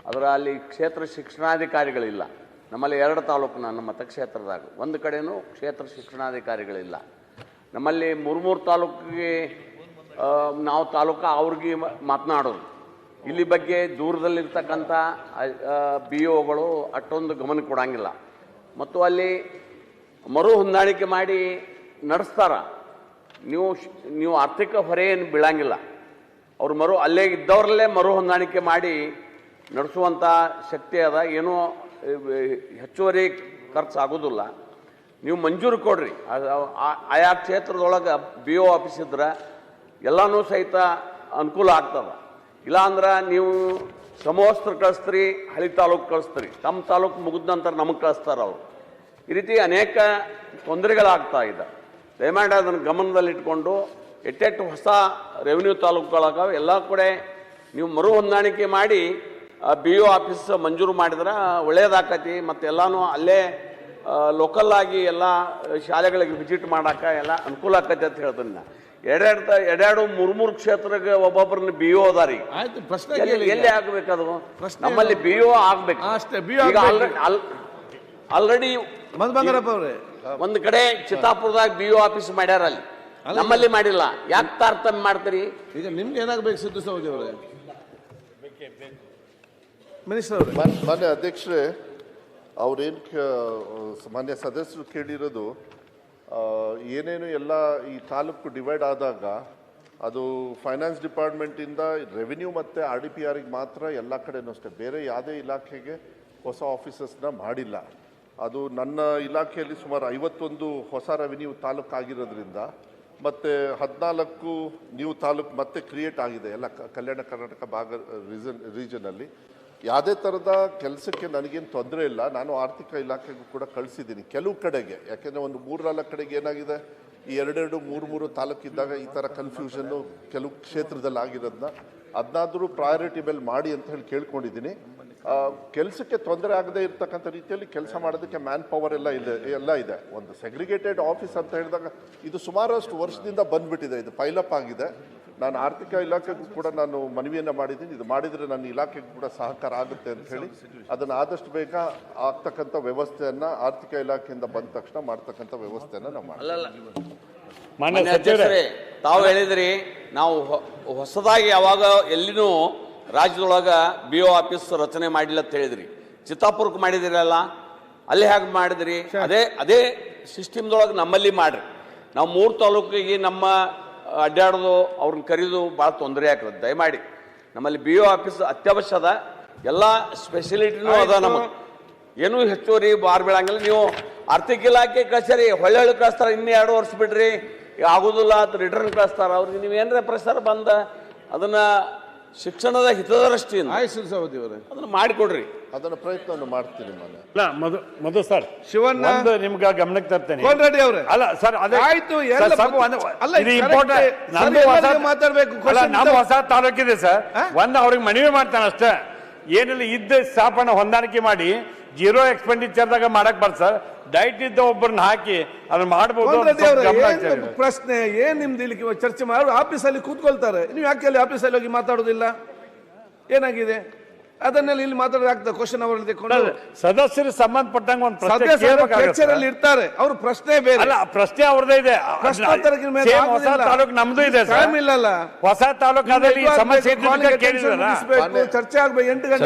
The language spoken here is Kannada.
ಅದರ ಅಲ್ಲಿ ಕ್ಷೇತ್ರ ಶಿಕ್ಷಣಾಧಿಕಾರಿಗಳಿಲ್ಲ. ನಮ್ಮಲ್ಲಿ 2 ತಾಲೂಕು ನಮ್ಮ ಮತಕ್ಷೇತ್ರದಾಗ ಒಂದು ಕಡೆನೂ ಕ್ಷೇತ್ರ ಶಿಕ್ಷಣಾಧಿಕಾರಿಗಳಿಲ್ಲ. ನಮ್ಮಲ್ಲಿ 3 ತಾಲೂಕಿಗೆ ನಾವು ತಾಲೂಕು ಅವ್ರಿಗೆ ಮಾತನಾಡೋದು. ಇಲ್ಲಿ ಬಗ್ಗೆ ದೂರದಲ್ಲಿರ್ತಕ್ಕಂಥ BOಗಳು ಅಷ್ಟೊಂದು ಗಮನ ಕೊಡೋಂಗಿಲ್ಲ. ಮತ್ತು ಅಲ್ಲಿ ಮರು ಹೊಂದಾಣಿಕೆ ಮಾಡಿ ನಡೆಸ್ತಾರ. ನೀವು ಆರ್ಥಿಕ ಹೊರೆ ಏನು ಬೀಳಂಗಿಲ್ಲ. ಅವ್ರು ಅಲ್ಲೇ ಇದ್ದವ್ರಲ್ಲೇ ಮರು ಹೊಂದಾಣಿಕೆ ಮಾಡಿ ನಡೆಸುವಂಥ ಶಕ್ತಿ ಅದ. ಏನೂ ಹೆಚ್ಚುವರಿ ಖರ್ಚು ಆಗೋದಿಲ್ಲ. ನೀವು ಮಂಜೂರು ಕೊಡ್ರಿ. ಆಯಾ ಕ್ಷೇತ್ರದೊಳಗೆ BO ಆಫೀಸ್ ಇದ್ರೆ ಎಲ್ಲನೂ ಸಹಿತ ಅನುಕೂಲ ಆಗ್ತದೆ. ಇಲ್ಲಾಂದ್ರೆ ನೀವು ಸಮವಸ್ತ್ರ ಕಳಿಸ್ತೀರಿ, ಹಳಿ ತಾಲೂಕು ಕಳಿಸ್ತೀರಿ, ತಮ್ಮ ತಾಲೂಕು ಮುಗಿದ ನಂತರ ನಮಗೆ ಕಳಿಸ್ತಾರೆ ಅವರು. ಈ ರೀತಿ ಅನೇಕ ತೊಂದರೆಗಳಾಗ್ತಾ ಇದೆ. ದಯಮಾಡಿ ಅದನ್ನು ಗಮನದಲ್ಲಿಟ್ಕೊಂಡು ಎಟ್ಟೆಟ್ಟು ಹೊಸ ರೆವಿನ್ಯೂ ತಾಲೂಕುಗಳಾಗವೆ ಎಲ್ಲ ಕಡೆ ನೀವು ಮರು ಹೊಂದಾಣಿಕೆ ಮಾಡಿ BO ಆಫೀಸ್ ಮಂಜೂರು ಮಾಡಿದ್ರೆ ಒಳ್ಳೆಯದಾಕತಿ. ಮತ್ತು ಎಲ್ಲನೂ ಅಲ್ಲೇ ಲೋಕಲ್ ಆಗಿ ಎಲ್ಲ ಶಾಲೆಗಳಿಗೆ ವಿಸಿಟ್ ಮಾಡೋಕೆ ಎಲ್ಲ ಅನುಕೂಲ ಆಕತಿ ಅಂತ ಹೇಳ್ತೀನಿ ನಾನು. 2-3 ಕ್ಷೇತ್ರಕ್ಕೆ ಒಬ್ಬೊಬ್ಬರನ್ನ BO ಅದಾರಿ. ಎಲ್ಲಿ ಆಗ್ಬೇಕದು? ನಮ್ಮಲ್ಲಿ BO ಆಗ್ಬೇಕು. ಆಲ್ರೆಡಿ ಒಂದು ಕಡೆ ಚಿತ್ತಾಪುರದಾಗ BO ಆಫೀಸ್ ಮಾಡ್ಯಾರ, ಅಲ್ಲಿ ನಮ್ಮಲ್ಲಿ ಮಾಡಿಲ್ಲ. ಯಾಕೆ ತಾರತಮ್ಯ ಮಾಡ್ತೀರಿ? ಈಗ ನಿಮ್ಗೆ ಏನಾಗಬೇಕು ಸಿದ್ದು ಸವದಿ ಅವರೇ? ಮಿನಿಸ್ಟರ್ ಅವರೇ, ಮಾನ್ಯ ಅಧ್ಯಕ್ಷರೇ, ಅವ್ರೇನು ಮಾನ್ಯ ಸದಸ್ಯರು ಕೇಳಿರೋದು ಏನೇನು ಎಲ್ಲ ಈ ತಾಲೂಕು ಡಿವೈಡ್ ಆದಾಗ ಅದು ಫೈನಾನ್ಸ್ ಡಿಪಾರ್ಟ್ಮೆಂಟಿಂದ ರೆವಿನ್ಯೂ ಮತ್ತು RDPRಗೆ ಮಾತ್ರ ಎಲ್ಲ ಕಡೆನೂ ಅಷ್ಟೇ, ಬೇರೆ ಯಾವುದೇ ಇಲಾಖೆಗೆ ಹೊಸ ಆಫೀಸಸ್ನ ಮಾಡಿಲ್ಲ. ಅದು ನನ್ನ ಇಲಾಖೆಯಲ್ಲಿ ಸುಮಾರು 51 ಹೊಸ ರೆವಿನ್ಯೂ ತಾಲೂಕು ಆಗಿರೋದ್ರಿಂದ ಮತ್ತು 14 ನ್ಯೂ ತಾಲೂಕು ಮತ್ತೆ ಕ್ರಿಯೇಟ್ ಆಗಿದೆ ಎಲ್ಲ ಕಲ್ಯಾಣ ಕರ್ನಾಟಕ ಭಾಗ ರೀಜನಲ್ಲಿ. ಯಾವುದೇ ಥರದ ಕೆಲಸಕ್ಕೆ ನನಗೇನು ತೊಂದರೆ ಇಲ್ಲ. ನಾನು ಆರ್ಥಿಕ ಇಲಾಖೆಗೂ ಕೂಡ ಕಳಿಸಿದ್ದೀನಿ ಕೆಲವು ಕಡೆಗೆ. ಯಾಕೆಂದರೆ ಒಂದು 3-4 ಕಡೆಗೆ ಏನಾಗಿದೆ, ಈ 2-3 ತಾಲೂಕಿದ್ದಾಗ ಈ ಥರ ಕನ್ಫ್ಯೂಷನ್ನು ಕೆಲವು ಕ್ಷೇತ್ರದಲ್ಲಿ ಆಗಿರೋದನ್ನ ಅದನ್ನಾದರೂ ಪ್ರಯಾರಿಟಿ ಮೇಲೆ ಮಾಡಿ ಅಂತ ಹೇಳಿ ಕೇಳ್ಕೊಂಡಿದ್ದೀನಿ. ಕೆಲಸಕ್ಕೆ ತೊಂದರೆ ಆಗದೇ ಇರತಕ್ಕಂಥ ರೀತಿಯಲ್ಲಿ ಕೆಲಸ ಮಾಡೋದಕ್ಕೆ ಮ್ಯಾನ್ ಪವರ್ ಎಲ್ಲ ಇದೆ. ಒಂದು ಸೆಗ್ರಿಗೇಟೆಡ್ ಆಫೀಸ್ ಅಂತ ಹೇಳಿದಾಗ ಇದು ಸುಮಾರಷ್ಟು ವರ್ಷದಿಂದ ಬಂದ್ಬಿಟ್ಟಿದೆ, ಇದು ಪೈಲಪ್ ಆಗಿದೆ. ನಾನು ಆರ್ಥಿಕ ಇಲಾಖೆಗೂ ಕೂಡ ನಾನು ಮನವಿಯನ್ನು ಮಾಡಿದ್ದೀನಿ. ಇದು ಮಾಡಿದರೆ ನನ್ನ ಇಲಾಖೆಗೂ ಕೂಡ ಸಹಕಾರ ಆಗುತ್ತೆ ಅಂತ ಹೇಳಿ ಅದನ್ನು ಆದಷ್ಟು ಬೇಗ ಆಗ್ತಕ್ಕಂಥ ವ್ಯವಸ್ಥೆಯನ್ನು ಆರ್ಥಿಕ ಇಲಾಖೆಯಿಂದ ಬಂದ ತಕ್ಷಣ ಮಾಡ್ತಕ್ಕಂಥ ವ್ಯವಸ್ಥೆಯನ್ನು ನಾವು ಮಾಡ್ತೀವಿ. ತಾವು ಹೇಳಿದ್ರಿ ನಾವು ಹೊಸದಾಗಿ ಯಾವಾಗ ಎಲ್ಲಿನೂ ರಾಜ್ಯದೊಳಗೆ BO ಆಫೀಸ್ ರಚನೆ ಮಾಡಿಲ್ಲ ಅಂತ ಹೇಳಿದ್ರಿ. ಚಿತ್ತಾಪುರಕ್ಕೆ ಮಾಡಿದಿರಲ್ಲ, ಅಲ್ಲಿ ಹೇಗೆ ಮಾಡಿದ್ರಿ? ಅದೇ ಸಿಸ್ಟಮ್ದೊಳಗೆ ನಮ್ಮಲ್ಲಿ ಮಾಡ್ರಿ. ನಾವು 3 ತಾಲೂಕಿಗೆ ನಮ್ಮ ಅಡ್ಡಾಡೋದು ಅವ್ರನ್ನ ಕರೀದು ಭಾಳ ತೊಂದರೆ ಆಗ್ತದೆ. ದಯಮಾಡಿ ನಮ್ಮಲ್ಲಿ BO ಆಫೀಸ್ ಅತ್ಯವಶ್ಯದ, ಎಲ್ಲ ಸ್ಪೆಷಲಿಟಿನೂ ಅದ. ನಮಗೆ ಏನೂ ಹೆಚ್ಚುವರಿ ಬಾರ್ ಬೀಳಂಗಿಲ್ಲ. ನೀವು ಆರ್ಥಿಕ ಇಲಾಖೆ ಕಚೇರಿ ಹೊಳ್ಳಿ ಕಳಿಸ್ತಾರೆ, ಇನ್ನೂ 2 ವರ್ಷ ಬಿಡ್ರಿ ಆಗೋದಿಲ್ಲ ಅಂತ ರಿಟರ್ನ್ ಕಳಿಸ್ತಾರೆ. ಅವ್ರಿಗೆ ನೀವು ಏನರ ಪ್ರೆಸರ್ ಬಂದ ಅದನ್ನು ಶಿಕ್ಷಣದ ಹಿತದೃಷ್ಟಿಯಿಂದ ಅದನ್ನು ಮಾಡಿಕೊಡ್ರಿ. ಅದನ್ನು ಪ್ರಯತ್ನವನ್ನು ಮಾಡ್ತೀನಿ. ಮಧು ಸರ್, ಶಿವಣ್ಣ ನಿಮ್ಗೆ ಗಮನಕ್ಕೆ ತರ್ತೇನೆ. ಅಲ್ಲ ಸರ್, ಆಯ್ತು, ಮಾತಾಡ್ಬೇಕು. ನಮ್ಮ ಹೊಸ ತಾಲೂಕಿದೆ ಸರ್, ಅವ್ರಿಗೆ ಮನವಿ ಮಾಡ್ತಾನೆ ಅಷ್ಟೇ. ಏನಿಲ್ಲ, ಇದ್ದ ಸ್ಥಾಪನ ಹೊಂದಾಣಿಕೆ ಮಾಡಿ 0 ಎಕ್ಸ್ಪೆಂಡಿಚರ್ದಾಗ ಮಾಡಕ್ ಬರ್ತ ಸರ್. ಡೈಟ್ ಇದ್ದ ಒಬ್ಬರನ್ನ ಹಾಕಿ ಅದನ್ನ ಮಾಡಬಹುದು. ಪ್ರಶ್ನೆ ಏನ್ ನಿಮ್ದು ಇಲ್ಲಿ ಚರ್ಚೆ ಮಾಡಿ ಆಫೀಸಲ್ಲಿ ಕೂತ್ಕೊಳ್ತಾರೆ, ನೀವು ಯಾಕೆ ಅಲ್ಲಿ ಆಫೀಸಲ್ಲಿ ಹೋಗಿ ಮಾತಾಡೋದಿಲ್ಲ? ಏನಾಗಿದೆ ಅದನ್ನೆಲ್ಲ ಇಲ್ಲಿ ಮಾತಾಡೋದಾಗ್ತದೆ? ಕ್ವಶನ್ ಅವರಲ್ಲಿ ಸದಸ್ಯರು ಸಂಬಂಧಪಟ್ಟಂಗ ಒಂದು ಚರ್ಚೆಯಲ್ಲಿ ಇರ್ತಾರೆ, ಅವ್ರ ಪ್ರಶ್ನೆ ಬೇರೆ. ಅಲ್ಲ, ಪ್ರಶ್ನೆ ಅವ್ರದೇ ಇದೆ. ಹೊಸ ತಾಲೂಕು ನಮ್ದು ಇದೆ ಸರ್, ಇಲ್ಲಲ್ಲ. ಹೊಸ ತಾಲೂಕು ಸಮಸ್ಯೆ ಚರ್ಚೆ ಆಗ್ಬೇಕು. 8 ಗಂಟೆ